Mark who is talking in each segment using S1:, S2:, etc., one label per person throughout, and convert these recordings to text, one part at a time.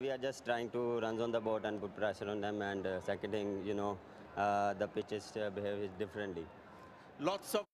S1: We are just trying to run on the board and put pressure on them, and second thing, the pitches behave differently.
S2: Lots of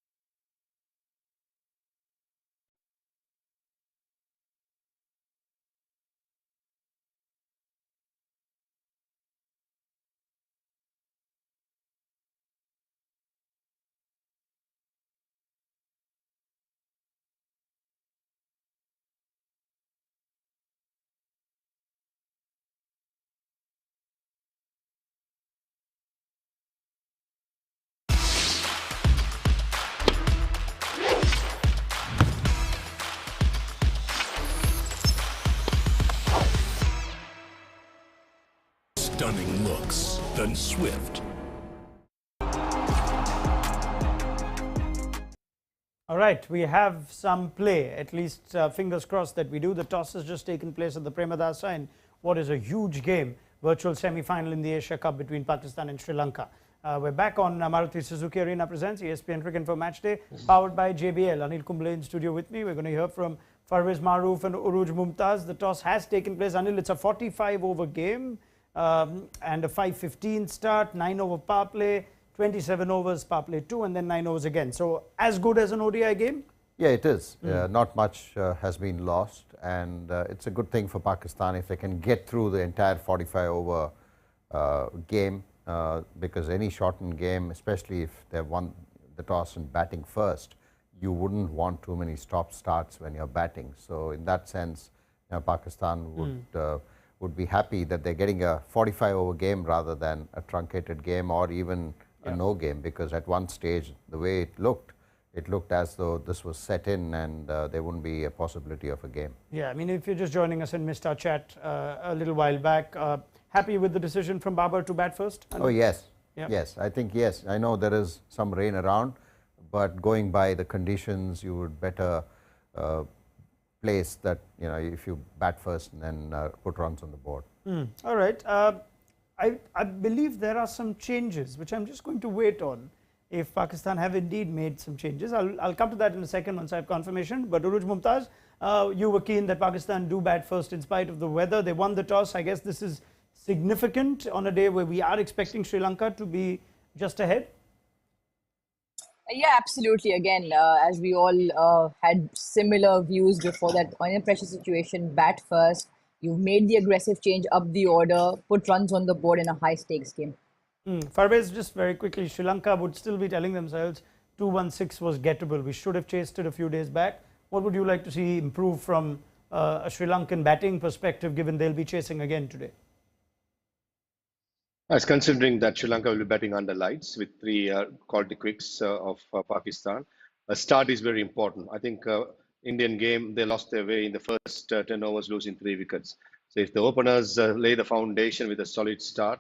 S3: Stunning looks, then swift.
S4: All right, we have some play, at least fingers crossed that we do. The toss has just taken place at the Premadasa in what is a huge game, virtual semi-final in the Asia Cup between Pakistan and Sri Lanka. We're back on Maruti Suzuki Arena presents ESPN Cricket for Matchday, powered by JBL. Anil Kumble in studio with me. We're going to hear from Farveez Maharoof and Urooj Mumtaz. The toss has taken place. Anil, it's a 45-over game and a 5:15 start, 9-over power play. 27 overs, power play 2, and then 9 overs again. So, as good as an ODI game?
S5: Yeah, it is. Not much has been lost, and it's a good thing for Pakistan if they can get through the entire 45-over game, because any shortened game, especially if they won the toss and batting first, you wouldn't want too many stop-starts when you're batting. So, in that sense, Pakistan would be happy that they're getting a 45-over game rather than a truncated game or even a no game, because at one stage, the way it looked as though this was set in and there wouldn't be a possibility of a game.
S4: Yeah, I mean, if you're just joining us and missed our chat a little while back, happy with the decision from Babar to bat first?
S5: Oh, yes. Yep. Yes, I think yes. I know there is some rain around, but going by the conditions, you would better place that, if you bat first and then put runs on the board.
S4: All right. I believe there are some changes, which I'm just going to wait on if Pakistan have indeed made some changes. I'll come to that in a second once I have confirmation. But Urooj, Mumtaz, you were keen that Pakistan do bat first in spite of the weather. They won the toss. I guess this is significant on a day where we are expecting Sri Lanka to be just ahead.
S6: Yeah, absolutely. Again, as we all had similar views before that, on a pressure situation, bat first. You've made the aggressive change up the order, put runs on the board in a high-stakes game.
S4: Farveez, just very quickly, Sri Lanka would still be telling themselves 216 was gettable. We should have chased it a few days back. What would you like to see improve from a Sri Lankan batting perspective, given they'll be chasing again today?
S7: As considering that Sri Lanka will be batting under lights with three quality quicks of Pakistan, a start is very important. I think Indian game, they lost their way in the first 10 overs, losing 3 wickets. So if the openers lay the foundation with a solid start,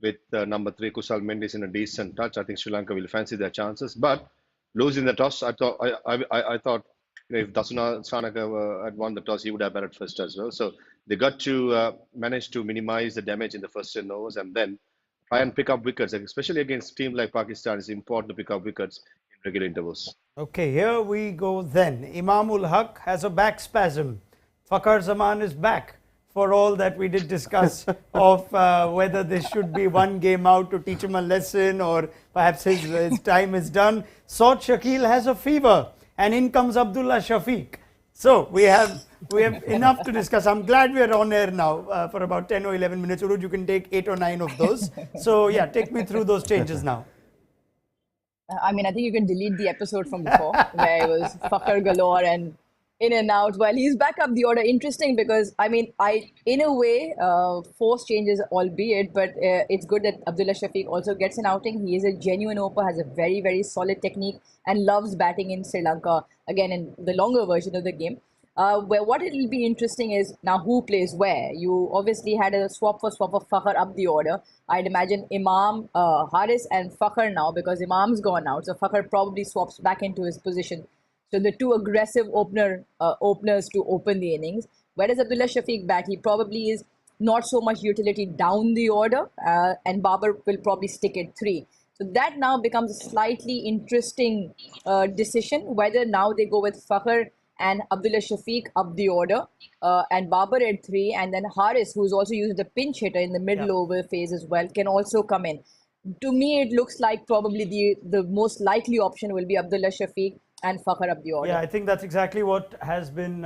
S7: with number 3 Kusal Mendis in a decent touch, I think Sri Lanka will fancy their chances. But losing the toss, I thought if Dasuna Sanaka had won the toss, he would have batted first as well. So they got to manage to minimize the damage in the first 10 overs and then try and pick up wickets, especially against a team like Pakistan. It's important to pick up wickets in regular intervals.
S4: Okay, here we go then. Imamul Haq has a back spasm. Fakhar Zaman is back for all that we did discuss of whether this should be one game out to teach him a lesson or perhaps his time is done. Saud Shakil has a fever and in comes Abdullah Shafiq. So we have enough to discuss. I'm glad we're on air now for about 10 or 11 minutes. Urooj, you can take 8 or 9 of those. So yeah, take me through those changes now.
S6: I mean, I think you can delete the episode from before where it was Fakhar galore and in and out. Well, he's back up the order. Interesting because, I mean, in a way, force changes albeit, but it's good that Abdullah Shafiq also gets an outing. He is a genuine opener, has a very, very solid technique and loves batting in Sri Lanka, again, in the longer version of the game. Where what it will be interesting is now who plays where. You obviously had a swap of Fakhar up the order. I'd imagine Imam, Haris and Fakhar now because Imam's gone out. So Fakhar probably swaps back into his position. So the two aggressive openers to open the innings. Where does Abdullah Shafiq bat? He probably is not so much utility down the order and Babar will probably stick at 3. So that now becomes a slightly interesting decision whether now they go with Fakhar and Abdullah Shafiq up the order, and Babar at 3, and then Haris, who's also used as a pinch hitter in the middle over phase as well, can also come in. To me, it looks like probably the most likely option will be Abdullah Shafiq and Fakhar up the order.
S4: Yeah, I think that's exactly what has been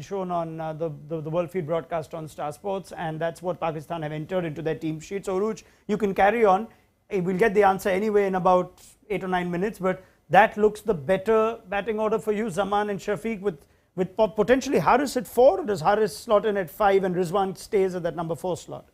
S4: shown on the World Feed broadcast on Star Sports, and that's what Pakistan have entered into their team sheet. So, Urooj, you can carry on. We'll get the answer anyway in about 8 or 9 minutes, but that looks the better batting order for you, Zaman and Shafiq, with potentially Haris at 4, or does Haris slot in at 5 and Rizwan stays at that number 4 slot?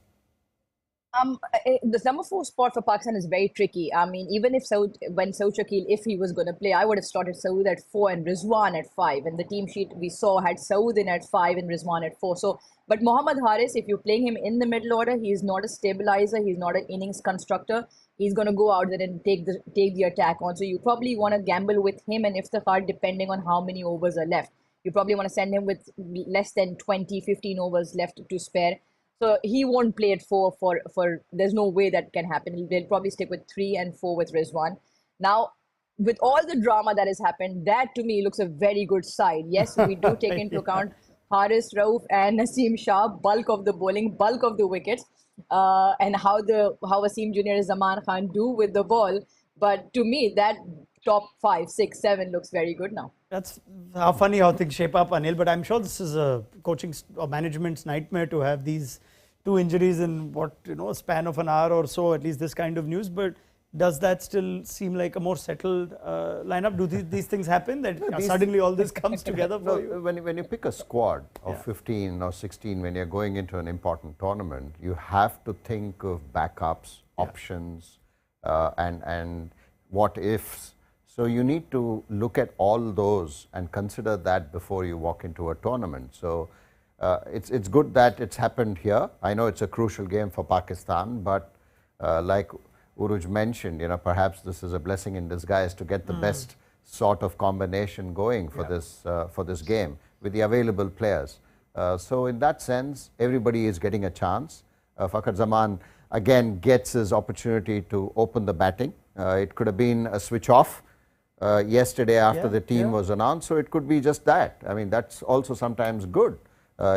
S6: The number 4 spot for Pakistan is very tricky. I mean, even if when Saud Shakil, if he was going to play, I would have slotted Saud at 4 and Rizwan at 5. And the team sheet we saw had Saud in at 5 and Rizwan at 4. So, but Mohammad Haris, if you're playing him in the middle order, he's not a stabilizer. He's not an innings constructor. He's going to go out there and take the attack on. So you probably want to gamble with him and Iftikhar depending on how many overs are left. You probably want to send him with less than 20, 15 overs left to spare. So he won't play at 4 for there's no way that can happen. They'll probably stick with 3 and 4 with Rizwan. Now, with all the drama that has happened, that to me looks a very good side. Yes, we do take into account Haris, Rauf and Naseem Shah, bulk of the bowling, bulk of the wickets, and how Wasim Jr. and Zaman Khan do with the ball. But to me, that top 5, 6, 7 looks very good now.
S4: That's how funny how things shape up, Anil. But I'm sure this is a coaching or management's nightmare to have these 2 injuries in a span of an hour or so. At least this kind of news. But does that still seem like a more settled lineup? Do these things happen that suddenly all this comes together for you?
S5: When you pick a squad of 15 or 16, when you're going into an important tournament, you have to think of backups, options, and what ifs. So you need to look at all those and consider that before you walk into a tournament. So it's good that it's happened here. I know it's a crucial game for Pakistan, but like Urooj mentioned, perhaps this is a blessing in disguise to get the best sort of combination going for this game with the available players. So in that sense, everybody is getting a chance. Fakhar Zaman again gets his opportunity to open the batting. It could have been a switch off yesterday after the team was announced, so it could be just that. I mean, that's also sometimes good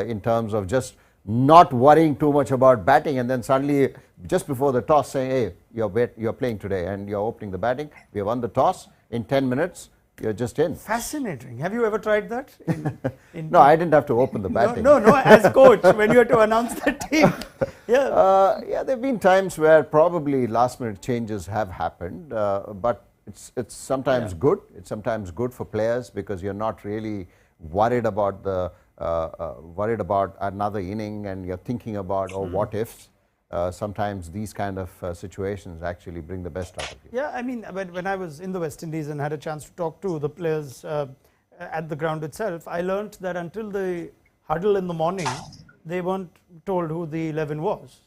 S5: in terms of just not worrying too much about batting, and then suddenly just before the toss saying, hey, you're playing today and you're opening the batting, we have won the toss, in 10 minutes you're just in.
S4: Fascinating. Have you ever tried that?
S5: No, I didn't have to open the batting.
S4: No, as coach, when you had to announce the team.
S5: Yeah, there have been times where probably last minute changes have happened, but it's sometimes good. It's sometimes good for players because you're not really worried about another inning, and you're thinking about what ifs. Sometimes these kind of situations actually bring the best out of you.
S4: Yeah, I mean, when I was in the West Indies and had a chance to talk to the players at the ground itself, I learnt that until the huddle in the morning, they weren't told who the 11 was.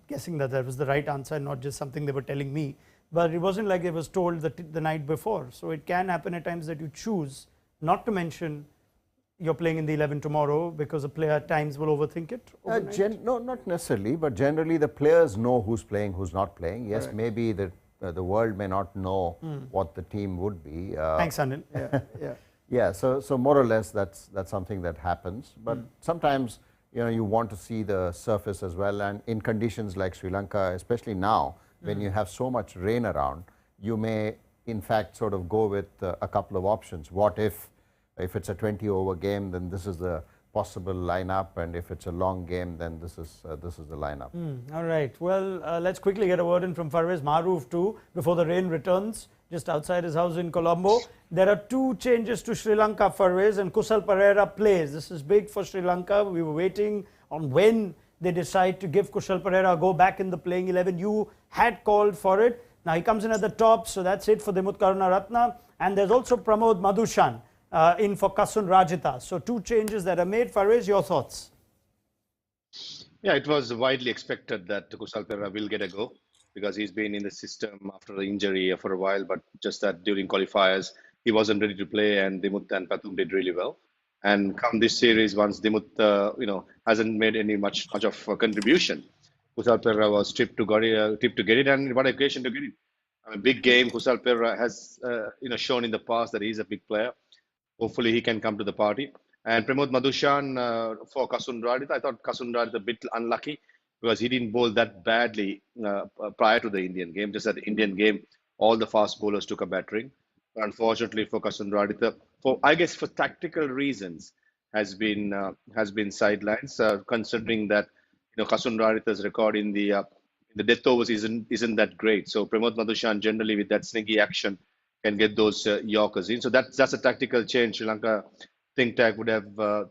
S4: Guessing that was the right answer, not just something they were telling me. But it wasn't like it was told the night before. So it can happen at times that you choose not to mention you're playing in the 11 tomorrow because a player at times will overthink it?
S5: No, not necessarily, but generally the players know who's playing, who's not playing. Yes, maybe the world may not know what the team would be.
S4: Thanks, Anil.
S5: Yeah, so more or less that's something that happens. But sometimes you want to see the surface as well, and in conditions like Sri Lanka, especially now, when you have so much rain around, you may in fact sort of go with a couple of options. What if it's a 20-over game, then this is the possible lineup, and if it's a long game, then this is the lineup.
S4: All right. Well, let's quickly get a word in from Farveez Maharoof too before the rain returns just outside his house in Colombo. There are 2 changes to Sri Lanka, Farveez, and Kusal Perera plays. This is big for Sri Lanka. We were waiting on when they decide to give Kusal Perera a go back in the playing 11. You had called for it. Now he comes in at the top, so that's it for Dimuth Karunaratne. And there's also Pramod Madhushan in for Kasun Rajita. So 2 changes that are made. Farveez, your thoughts?
S7: Yeah, it was widely expected that Kusal Perera will get a go because he's been in the system after the injury for a while, but just that during qualifiers, he wasn't ready to play, and Dimuth and Pathum did really well. And come this series, once Dimuth, hasn't made any much of a contribution, Kusal Perera was tipped to get it, and what occasion to get it. I mean, big game. Kusal Perera has, shown in the past that he's a big player. Hopefully, he can come to the party. And Pramod Madushan for Kasundradit, I thought Kasundradit a bit unlucky because he didn't bowl that badly prior to the Indian game. Just at the Indian game, all the fast bowlers took a battering. Unfortunately for Kasundradit, for I guess for tactical reasons, has been sidelined. Considering that Kasundradit's record in the death overs isn't that great. So Pramod Madushan generally with that sneaky action can get those Yorkers in. So that's a tactical change Sri Lanka think tank would have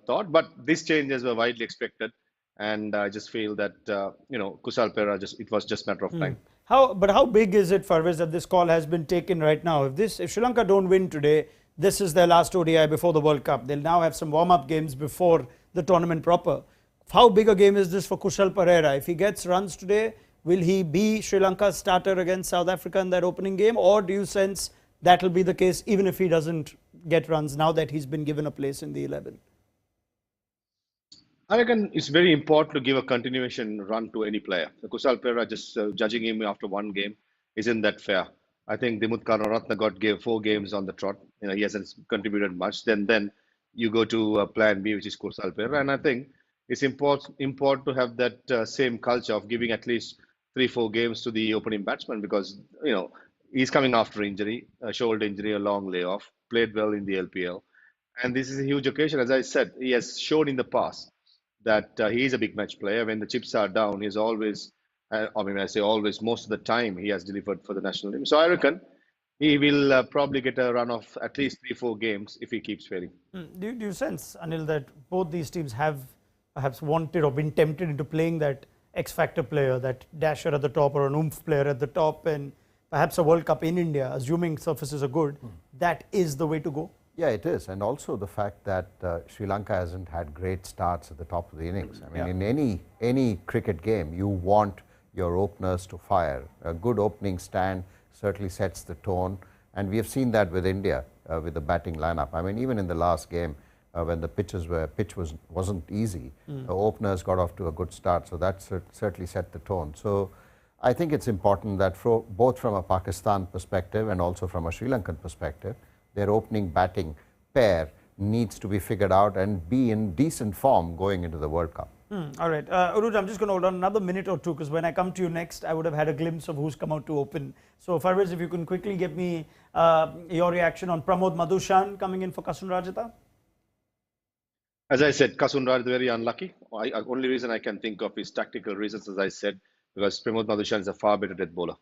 S7: thought. But these changes were widely expected, and I just feel that Kusal Perera it was just a matter of time.
S4: How big is it, Farveez, that this call has been taken right now? If Sri Lanka don't win today, this is their last ODI before the World Cup. They'll now have some warm-up games before the tournament proper. How big a game is this for Kusal Perera? If he gets runs today, will he be Sri Lanka's starter against South Africa in that opening game, or do you sense that will be the case even if he doesn't get runs now that he's been given a place in the 11?
S7: I reckon it's very important to give a continuation run to any player. Kusal Perera just judging him after one game isn't that fair. I think Dimuth Karunaratne gave 4 games on the trot. He hasn't contributed much. Then you go to plan B, which is Kusal Perera, and I think it's important to have that same culture of giving at least 3-4 games to the opening batsman because he's coming after injury, a shoulder injury, a long layoff, played well in the LPL, and this is a huge occasion. As I said, he has shown in the past that he is a big match player. When the chips are down, he's always, I say always, most of the time he has delivered for the national team. So I reckon he will probably get a run of at least 3-4 games if he keeps failing.
S4: Do you sense, Anil, that both these teams have perhaps wanted or been tempted into playing that X-factor player, that dasher at the top or an oomph player at the top, and perhaps a World Cup in India, assuming surfaces are good, that is the way to go?
S5: Yeah, it is. And also the fact that Sri Lanka hasn't had great starts at the top of the innings. I mean, in any cricket game, you want your openers to fire. A good opening stand certainly sets the tone. And we have seen that with India, with the batting lineup. I mean, even in the last game, when the pitch wasn't easy, the openers got off to a good start. So that certainly set the tone. So I think it's important that both from a Pakistan perspective and also from a Sri Lankan perspective, their opening batting pair needs to be figured out and be in decent form going into the World Cup.
S4: All right. Urooj, I'm just going to hold on another minute or two because when I come to you next, I would have had a glimpse of who's come out to open. So, Farveez, if you can quickly give me your reaction on Pramod Madushan coming in for Kasundradit.
S7: As I said, Kasundradit very unlucky. Only reason I can think of is tactical reasons, as I said, because Pramod Madushan is a far better death bowler.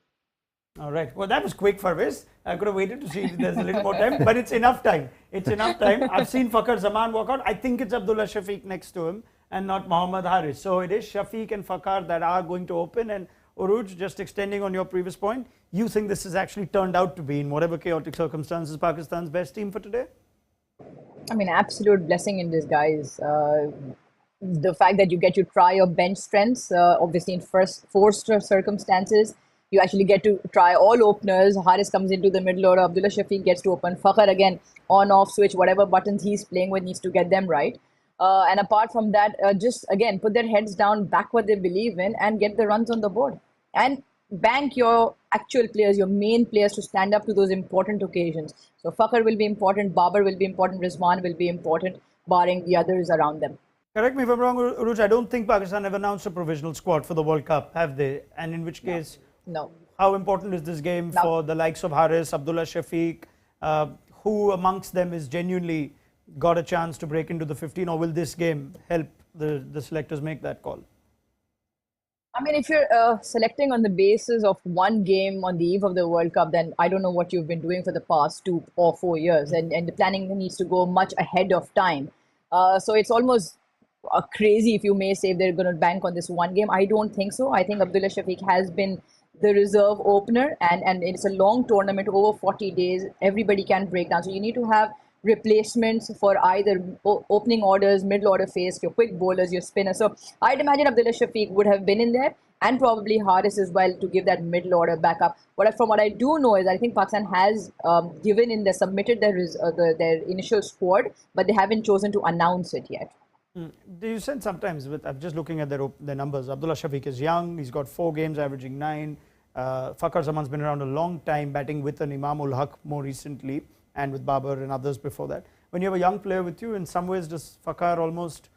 S4: All right. Well, that was quick, Farveez. I could have waited to see if there's a little more time, but it's enough time. It's enough time. I've seen Fakhar Zaman walk out. I think it's Abdullah Shafiq next to him and not Mohammad Haris. So it is Shafiq and Fakhar that are going to open. And Urooj, just extending on your previous point, you think this has actually turned out to be, in whatever chaotic circumstances, Pakistan's best team for today?
S6: I mean, absolute blessing in disguise. The fact that you get to try your bench strengths, obviously in forced circumstances, you actually get to try all openers. Haris comes into the middle order. Abdullah Shafiq gets to open. Fakhar again, on, off switch, whatever buttons he's playing with needs to get them right. And apart from that, just again, put their heads down, back what they believe in and get the runs on the board. And bank your actual players, your main players to stand up to those important occasions. So Fakhar will be important, Babar will be important, Rizwan will be important, barring the others around them.
S4: Correct me if I'm wrong, Urooj, I don't think Pakistan have announced a provisional squad for the World Cup, have they? And in which case...
S6: No.
S4: How important is this game for the likes of Haris, Abdullah Shafiq? Who amongst them is genuinely got a chance to break into the 15, or will this game help the selectors make that call?
S6: I mean, if you're selecting on the basis of one game on the eve of the World Cup, then I don't know what you've been doing for the past 2 or 4 years. And the planning needs to go much ahead of time. So it's almost crazy, if you may say, if they're going to bank on this one game. I don't think so. I think Abdullah Shafiq has been the reserve opener, and it's a long tournament, over 40 days. Everybody can break down. So you need to have replacements for either opening orders, middle order phase, your quick bowlers, your spinners. So I'd imagine Abdullah Shafiq would have been in there, and probably Haris as well, to give that middle order backup. From what I do know is I think Pakistan has submitted their initial squad, but they haven't chosen to announce it yet.
S4: Do you sense sometimes, I'm just looking at their numbers, Abdullah Shafiq is young, he's got 4 games averaging 9. Fakhar Zaman's been around a long time, batting with an Imam ul Haq more recently, and with Babar and others before that. when you have a young player with you, in some ways does Fakhar almost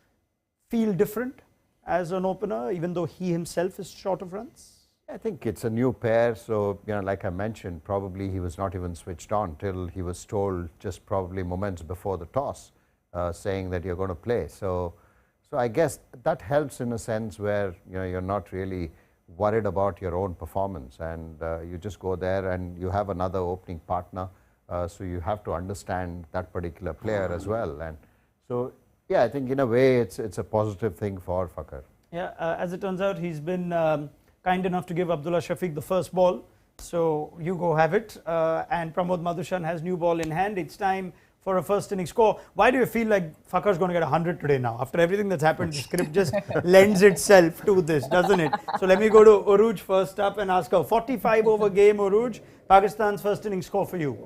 S4: feel different as an opener, even though he himself is short of runs?
S5: I think it's a new pair, so like I mentioned, probably he was not even switched on till he was told just probably moments before the toss, saying that you're going to play. So I guess that helps in a sense where you're not really worried about your own performance, and you just go there and you have another opening partner, so you have to understand that particular player as well. And so yeah, I think in a way it's a positive thing for Fakhar.
S4: Yeah, as it turns out, he's been kind enough to give Abdullah Shafiq the first ball, so you go have it. And Pramod Madhushan has new ball in hand. It's time for a first inning score. Why do you feel like Fakhar's going to get 100 today now? After everything that's happened, the script just lends itself to this, doesn't it? So let me go to Urooj first up and ask her, 45 over game, Urooj, Pakistan's first inning score for you.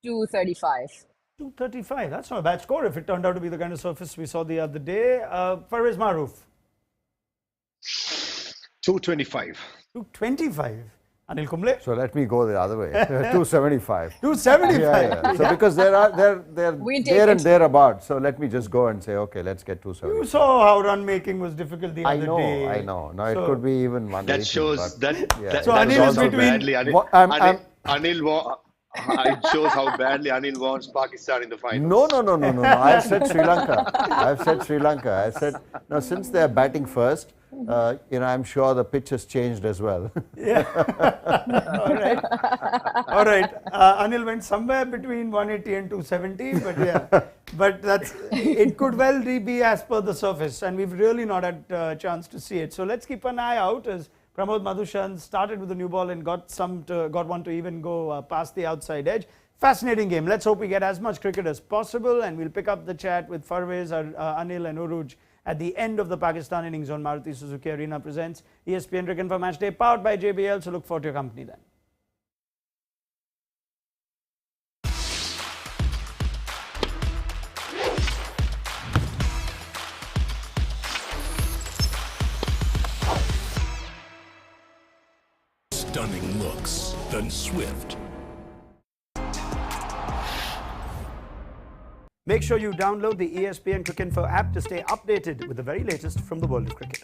S6: 235.
S4: 235, that's not a bad score if it turned out to be the kind of surface we saw the other day. Farveez Maharoof.
S7: 225.
S4: 225. Anil Kumble.
S5: So let me go the other way. 275.
S4: 275.
S5: Yeah. So because they're
S6: We'll take
S5: there and
S6: it.
S5: thereabouts. So let me just go and say, okay, let's get 275.
S4: You saw how run making was difficult the other day.
S5: I know. Now
S4: So-
S5: it could be even 180.
S7: That shows that.
S5: So
S7: that
S4: Anil
S7: shows
S4: is
S7: how
S4: between-
S7: badly it shows how badly Anil wants Pakistan in the final.
S5: No. I've said Sri Lanka. I said, no, since they're batting first, I'm sure the pitch has changed as well.
S4: All right. Anil went somewhere between 180 and 270, but yeah. But it could well be as per the surface, and we've really not had a chance to see it. So let's keep an eye out as Pramod Madhushan started with the new ball and got one to even go past the outside edge. Fascinating game. Let's hope we get as much cricket as possible, and we'll pick up the chat with Farveez, Anil and Urooj at the end of the Pakistan innings on Maruti Suzuki Arena presents ESPN Cricket for Match Day, powered by JBL. So look forward to your company then.
S3: Stunning looks, then swift.
S4: Make sure you download the ESPN Cricinfo app to stay updated with the very latest from the world of cricket.